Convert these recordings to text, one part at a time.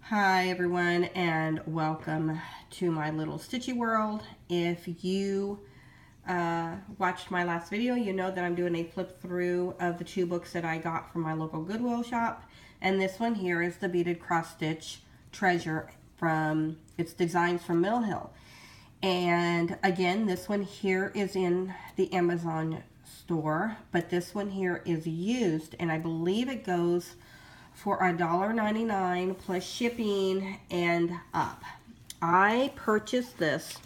Hi everyone, and welcome to my little stitchy world. If you watched my last video, you know that I'm doing a flip through of the two books that I got from my local Goodwill shop. And this one here is the Beaded Cross Stitch Treasure from, it's designs from Mill Hill. And again, this one here is in the Amazon store, but this one here is used, and I believe it goes for $1.99 plus shipping and up. I purchased this.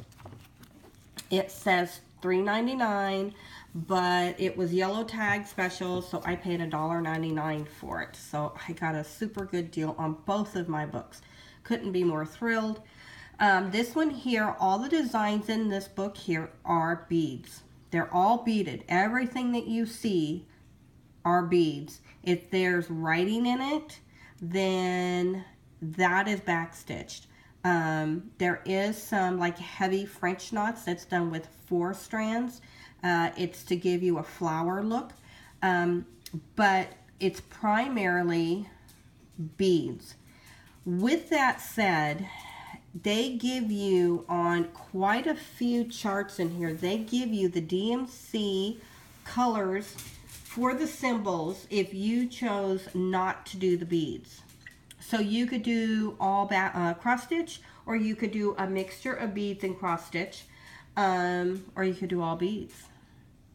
It says $3.99, but it was yellow tag special, so I paid $1.99 for it. So I got a super good deal on both of my books. Couldn't be more thrilled. This one here, all the designs in this book here are beads. They're all beaded. Everything that you see are beads. If there's writing in it, then that is backstitched. There is some like heavy French knots that's done with 4 strands. It's to give you a flower look, but it's primarily beads. With that said, they give you on quite a few charts in here, they give you the DMC colors for the symbols if you chose not to do the beads. So you could do all cross stitch, or you could do a mixture of beads and cross stitch, or you could do all beads.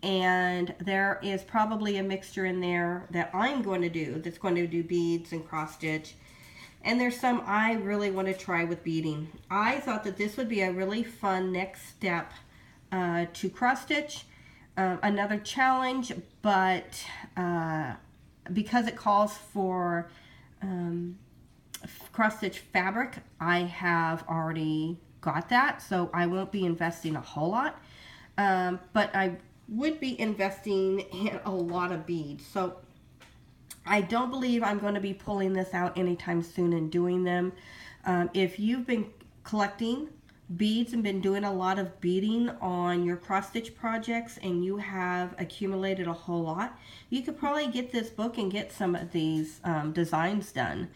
And there is probably a mixture in there that I'm going to do that's going to do beads and cross stitch. And there's some I really want to try with beading. I thought that this would be a really fun next step to cross stitch. Another challenge, but because it calls for cross stitch fabric, I have already got that, so I won't be investing a whole lot, but I would be investing in a lot of beads. So I don't believe I'm going to be pulling this out anytime soon and doing them. If you've been collecting beads and been doing a lot of beading on your cross stitch projects and you have accumulated a whole lot, you could probably get this book and get some of these designs done,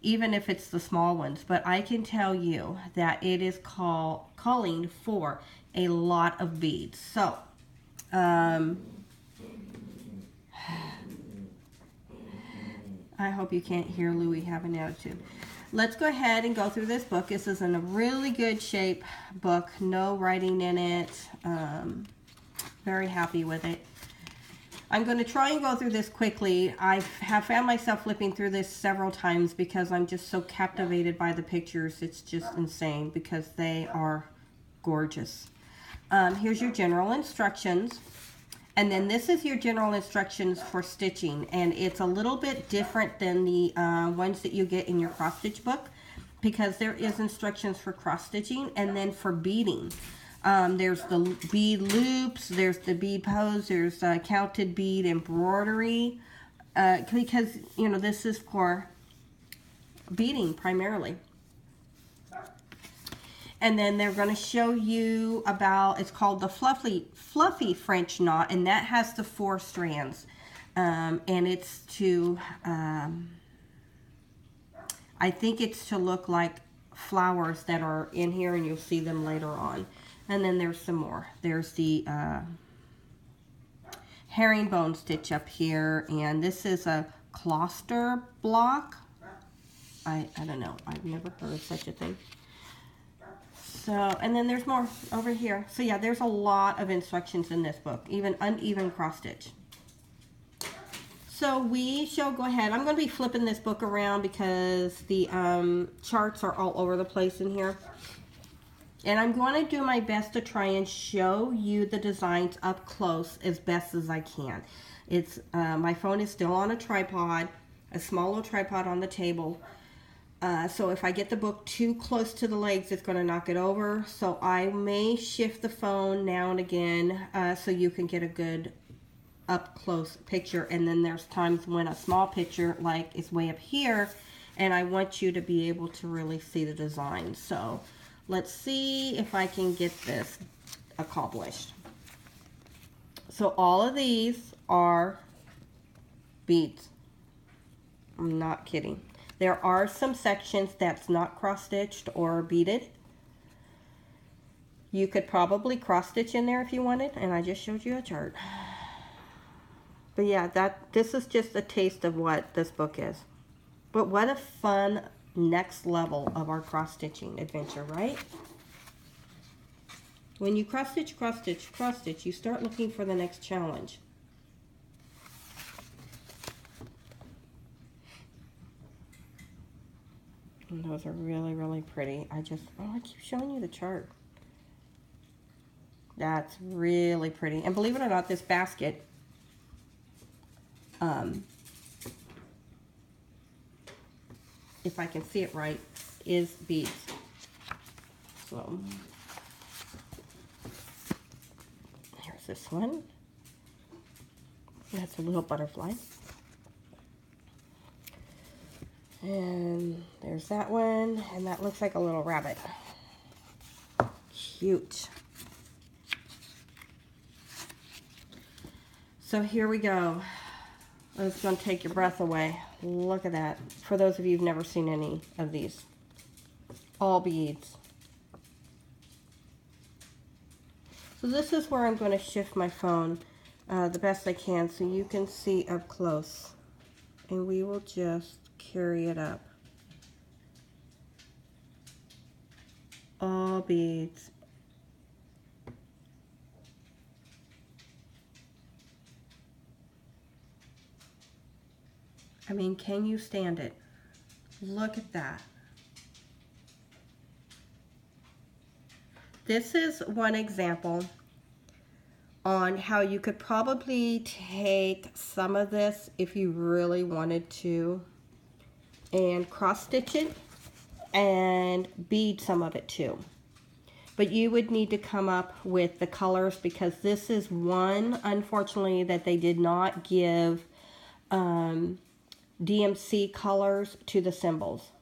even if it's the small ones. But I can tell you that it is calling for a lot of beads. So I hope you can't hear Louie have an attitude. Let's go ahead and go through this book. This is in a really good shape book. No writing in it. Very happy with it. I'm going to try and go through this quickly. I have found myself flipping through this several times because I'm just so captivated by the pictures. It's just insane because they are gorgeous. Here's your general instructions. And then this is your general instructions for stitching, and it's a little bit different than the ones that you get in your cross stitch book, because there is instructions for cross stitching and then for beading. There's the bead loops, there's the bead pose, there's counted bead embroidery, because you know this is for beading primarily. And then they're going to show you about, it's called the fluffy French knot, and that has the 4 strands. And it's to, I think it's to look like flowers that are in here, and you'll see them later on. And then there's some more. There's the herringbone stitch up here, and this is a cluster block. I don't know. I've never heard of such a thing. So, and then there's more over here. So yeah, there's a lot of instructions in this book, even uneven cross stitch. So we shall go ahead. I'm going to be flipping this book around because the charts are all over the place in here. And I'm going to do my best to try and show you the designs up close as best as I can. It's my phone is still on a tripod, a small little tripod on the table. So if I get the book too close to the legs, it's going to knock it over. So I may shift the phone now and again so you can get a good up close picture. And then there's times when a small picture like is way up here and I want you to be able to really see the design. So let's see if I can get this accomplished. So all of these are beads. I'm not kidding. There are some sections that's not cross-stitched or beaded. You could probably cross-stitch in there if you wanted, and I just showed you a chart. But yeah, this is just a taste of what this book is. But what a fun next level of our cross-stitching adventure, right? When you cross-stitch, cross-stitch, cross-stitch, you start looking for the next challenge. And those are really, really pretty. I keep showing you the chart. That's really pretty. And believe it or not, this basket, if I can see it right, is beads. So, here's this one. That's a little butterfly. And there's that one, and that looks like a little rabbit. Cute. So here we go. It's going to take your breath away. Look at that. For those of you who've never seen any of these. All beads. So this is where I'm going to shift my phone the best I can so you can see up close. And we will just carry it up. All beads. I mean, can you stand it? Look at that. This is one example on how you could probably take some of this if you really wanted to and cross stitch it and bead some of it too. But you would need to come up with the colors because this is one, unfortunately, that they did not give DMC colors to the symbols.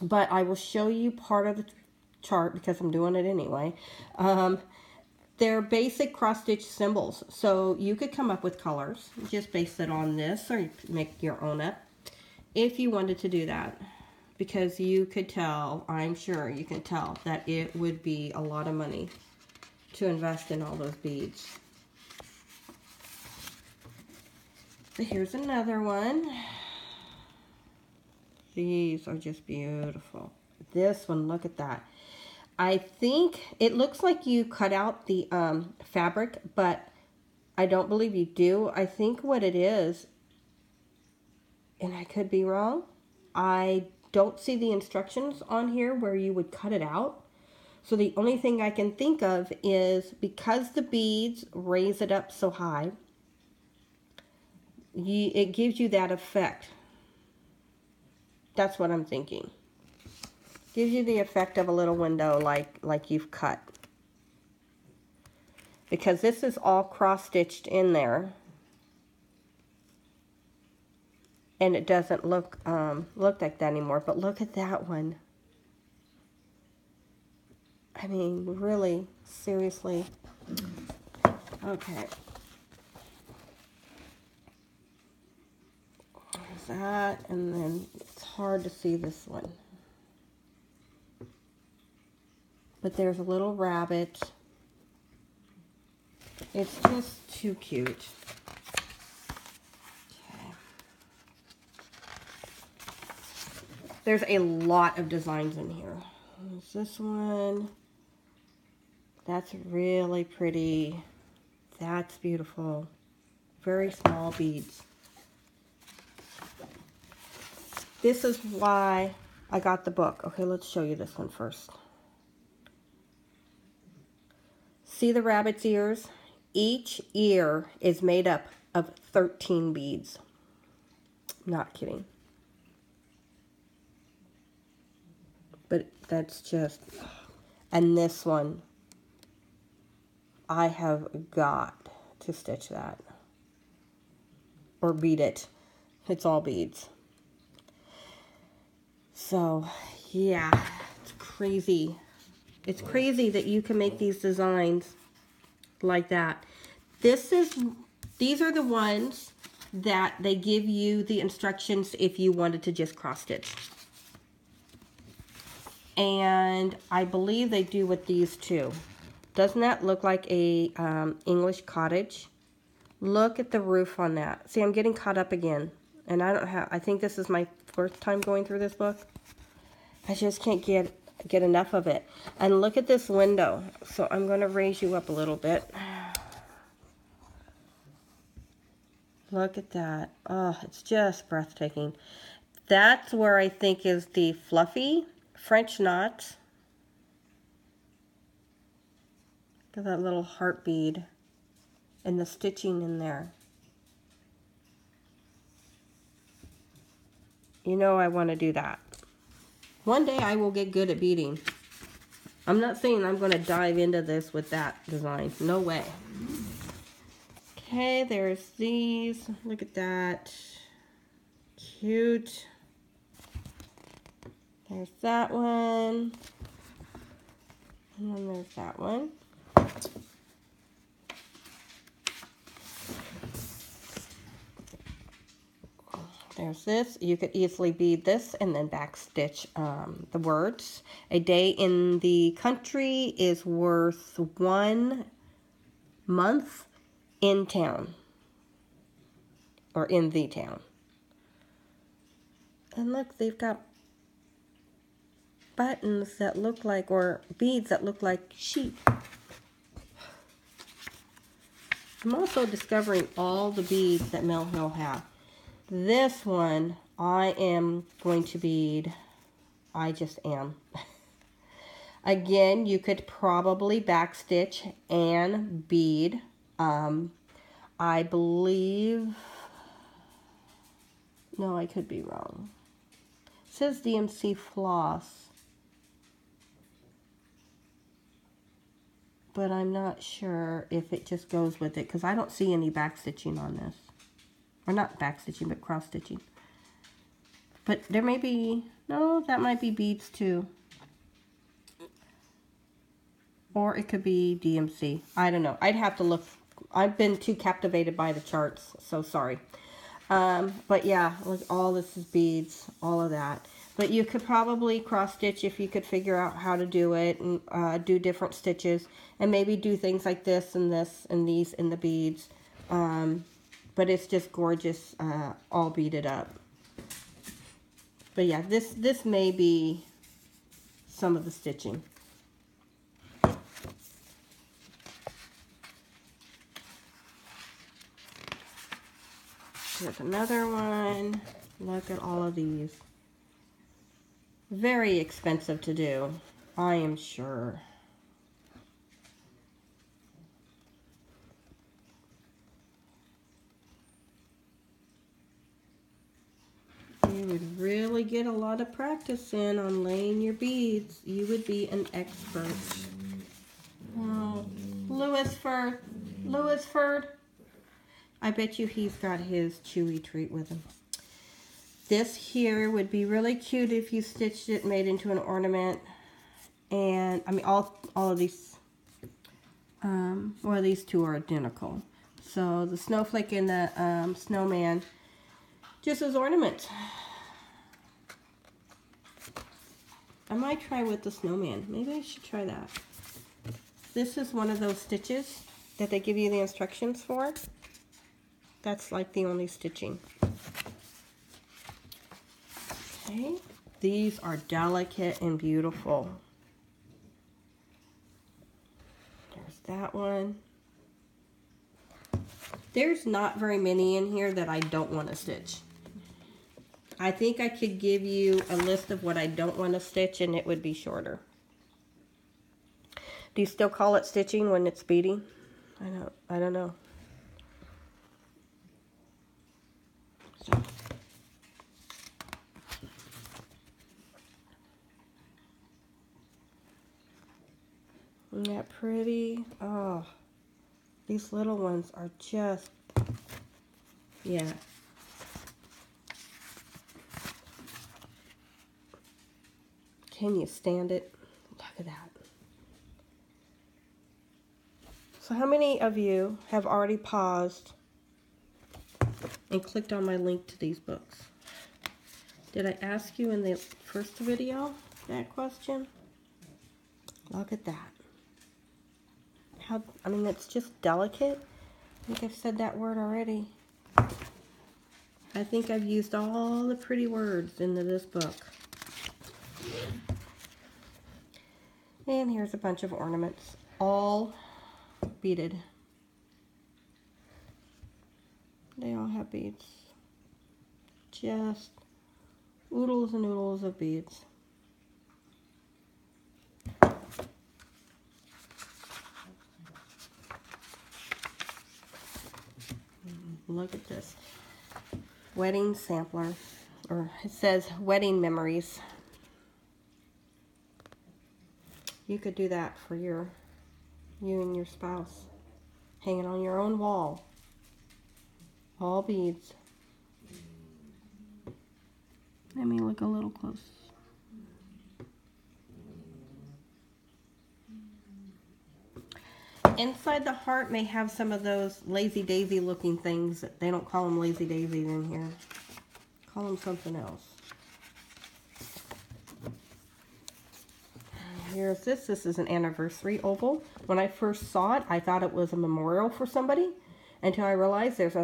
But I will show you part of the chart because I'm doing it anyway. They're basic cross-stitch symbols. So you could come up with colors. Just base it on this or make your own up if you wanted to do that. Because you could tell, I'm sure you can tell, that it would be a lot of money to invest in all those beads. So here's another one. These are just beautiful. This one, look at that. I think it looks like you cut out the fabric, but I don't believe you do. I think what it is, and I could be wrong, I don't see the instructions on here where you would cut it out. So the only thing I can think of is because the beads raise it up so high, it gives you that effect. That's what I'm thinking. Gives you the effect of a little window like you've cut. Because this is all cross-stitched in there. And it doesn't look like that anymore. But look at that one. I mean, really, seriously. Okay. There's that, and then it's hard to see this one. But there's a little rabbit. It's just too cute. Okay. There's a lot of designs in here. There's this one. That's really pretty. That's beautiful. Very small beads. This is why I got the book. Okay, let's show you this one first. See the rabbit's ears? Each ear is made up of 13 beads. Not kidding. But that's just... And this one, I have got to stitch that. Or bead it. It's all beads. So, yeah, it's crazy. It's crazy that you can make these designs like that. These are the ones that they give you the instructions if you wanted to just cross stitch. And I believe they do with these too. Doesn't that look like a English cottage? Look at the roof on that. See, I'm getting caught up again. And I think this is my first time going through this book. I just can't get enough of it. And look at this window. So I'm going to raise you up a little bit. Look at that. Oh, it's just breathtaking. That's where I think is the fluffy French knot. Look at that little heart bead and the stitching in there. You know I want to do that. One day I will get good at beading. I'm not saying I'm going to dive into this with that design. No way. Okay, there's these. Look at that. Cute. There's that one. And then there's that one. There's this. You could easily bead this and then backstitch the words. A day in the country is worth 1 month in town. Or in the town. And look, they've got buttons that look like, or beads that look like sheep. I'm also discovering all the beads that Mill Hill have. This one, I am going to bead. I just am. Again, you could probably backstitch and bead. I believe, no, I could be wrong. It says DMC floss, but I'm not sure if it just goes with it because I don't see any backstitching on this. Or not backstitching, but cross stitching. But there may be, no, that might be beads too. Or it could be DMC. I don't know. I'd have to look. I've been too captivated by the charts, so sorry. But yeah, look, all this is beads, all of that. But you could probably cross stitch if you could figure out how to do it and do different stitches. And maybe do things like this and these in the beads. But it's just gorgeous, all beaded up. But yeah, this may be some of the stitching. Here's another one. Look at all of these. Very expensive to do, I am sure. You would really get a lot of practice in on laying your beads. You would be an expert. Oh, Lewisford. I bet you he's got his chewy treat with him. This here would be really cute if you stitched it, made into an ornament. And, I mean, all of these, well, these two are identical. So, the snowflake and the snowman, just as ornaments. I might try with the snowman. Maybe I should try that. This is one of those stitches that they give you the instructions for. That's like the only stitching. Okay, these are delicate and beautiful. There's that one. There's not very many in here that I don't want to stitch. I think I could give you a list of what I don't want to stitch and it would be shorter. Do you still call it stitching when it's beading? I don't know. So. Isn't that pretty? Oh, these little ones are just, yeah. Can you stand it? Look at that. So how many of you have already paused and clicked on my link to these books. Did I ask you in the first video that question? Look at that. I mean, it's just delicate. I think I've said that word already. I think I've used all the pretty words into this book. And here's a bunch of ornaments, all beaded. They all have beads. Just oodles and oodles of beads. Look at this. Wedding sampler. Or it says wedding memories. You could do that for you and your spouse. Hanging on your own wall. All beads. Let me look a little close. Inside the heart may have some of those lazy daisy looking things. They don't call them lazy daisies in here. Call them something else. Here's this. This is an anniversary oval. When I first saw it, I thought it was a memorial for somebody until I realized there's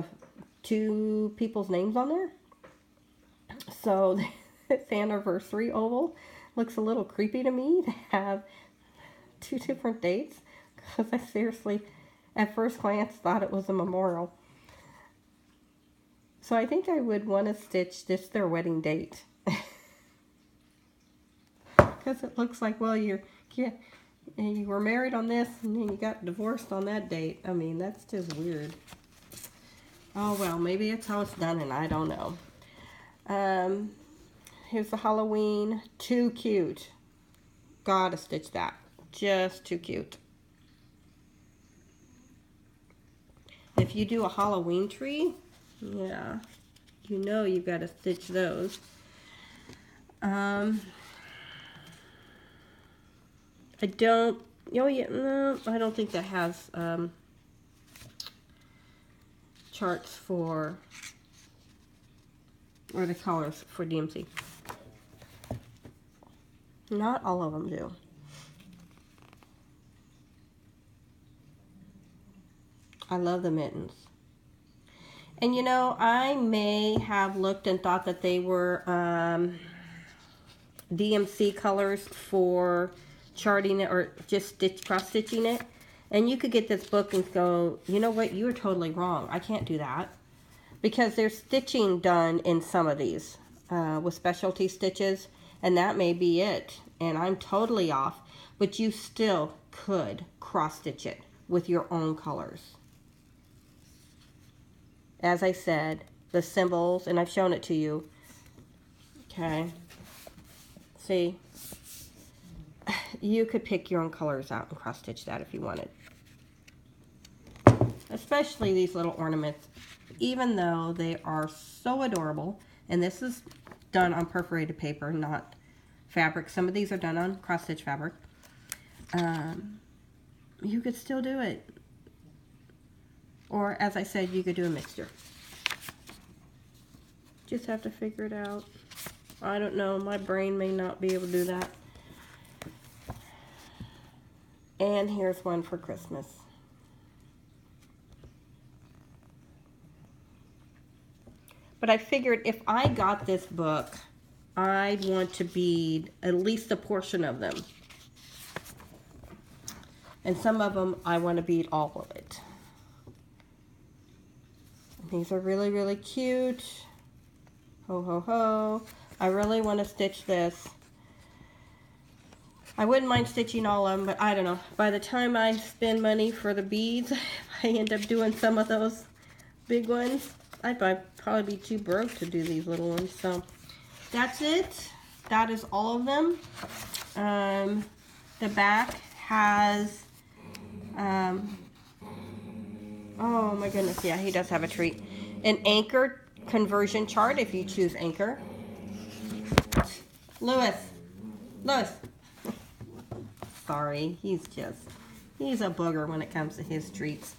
two people's names on there. So this anniversary oval looks a little creepy to me to have two different dates. Because I seriously, at first glance, thought it was a memorial. So I think I would want to stitch just their wedding date. Because it looks like, well, you were married on this and then you got divorced on that date. I mean, that's just weird. Oh, well, maybe it's how it's done and I don't know. Here's the Halloween. Too cute. Gotta stitch that. Just too cute. If you do a Halloween tree, yeah, you know you've got to stitch those. I don't, oh yeah, no, I don't think that has charts for, or the colors for DMC. Not all of them do. I love the mittens. And you know, I may have looked and thought that they were DMC colors for charting it or just cross-stitching it. And you could get this book and go, you know what, you were totally wrong. I can't do that. Because there's stitching done in some of these with specialty stitches. And that may be it. And I'm totally off. But you still could cross-stitch it with your own colors. As I said, the symbols, and I've shown it to you. Okay. See? You could pick your own colors out and cross-stitch that if you wanted. Especially these little ornaments. Even though they are so adorable. And this is done on perforated paper, not fabric. Some of these are done on cross-stitch fabric. You could still do it. Or, as I said, you could do a mixture. Just have to figure it out. I don't know. My brain may not be able to do that. And here's one for Christmas. But I figured if I got this book, I'd want to bead at least a portion of them. And some of them, I want to bead all of it. These are really, really cute. Ho, ho, ho. I really want to stitch this. I wouldn't mind stitching all of them, but I don't know. By the time I spend money for the beads, I end up doing some of those big ones. I'd probably be too broke to do these little ones. So that's it. That is all of them. The back has... oh my goodness, yeah, he does have a treat. An anchor conversion chart if you choose anchor. Lewis. Sorry, he's a booger when it comes to his treats.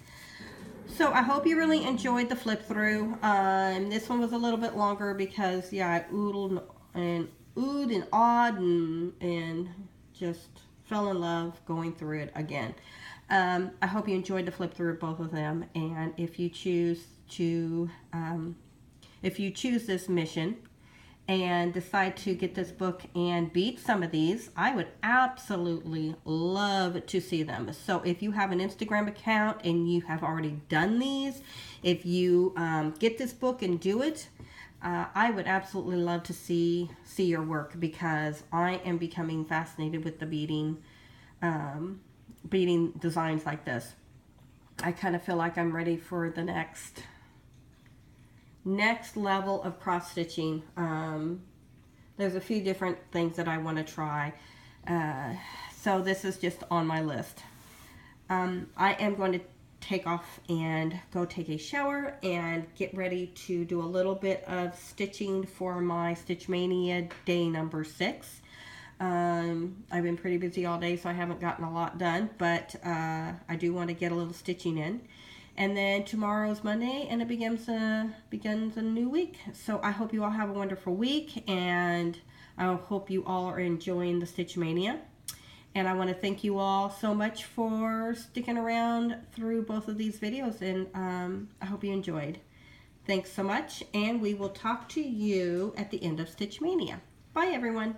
So I hope you really enjoyed the flip through. This one was a little bit longer because, yeah, I oohed and awed and just fell in love going through it again. I hope you enjoyed the flip through of both of them. And if you choose this mission and decide to get this book and beat some of these, I would absolutely love to see them. So if you have an Instagram account and you have already done these, if you get this book and do it, I would absolutely love to see your work, because I am becoming fascinated with the beading designs like this. I kind of feel like I'm ready for the next level of cross stitching. There's a few different things that I want to try, so this is just on my list. I am going to take off and go take a shower and get ready to do a little bit of stitching for my Stitch Mania day number 6. I've been pretty busy all day, so I haven't gotten a lot done, but I do want to get a little stitching in. And then tomorrow's Monday, and it begins a new week. So I hope you all have a wonderful week, and I hope you all are enjoying the Stitch Mania. And I want to thank you all so much for sticking around through both of these videos, and I hope you enjoyed. Thanks so much, and we will talk to you at the end of Stitch Mania. Bye, everyone.